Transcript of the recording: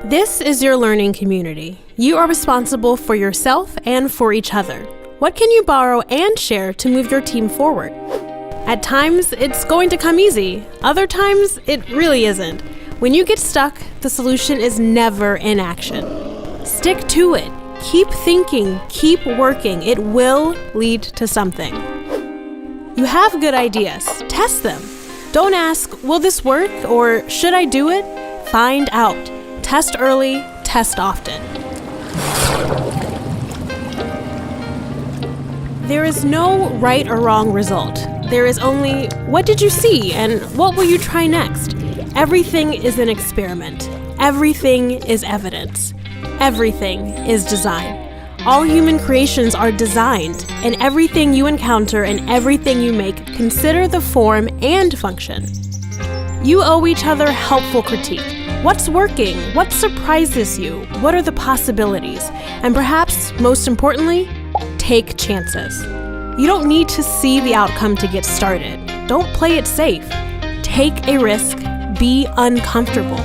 This is your learning community. You are responsible for yourself and for each other. What can you borrow and share to move your team forward? At times, it's going to come easy. Other times, it really isn't. When you get stuck, the solution is never inaction. Stick to it. Keep thinking. Keep working. It will lead to something. You have good ideas. Test them. Don't ask, will this work, or should I do it? Find out. Test early, test often. There is no right or wrong result. There is only, what did you see, and what will you try next? Everything is an experiment. Everything is evidence. Everything is design. All human creations are designed, and everything you encounter and everything you make, consider the form and function. You owe each other helpful critique. What's working? What surprises you? What are the possibilities? And perhaps, most importantly, take chances. You don't need to see the outcome to get started. Don't play it safe. Take a risk. Be uncomfortable.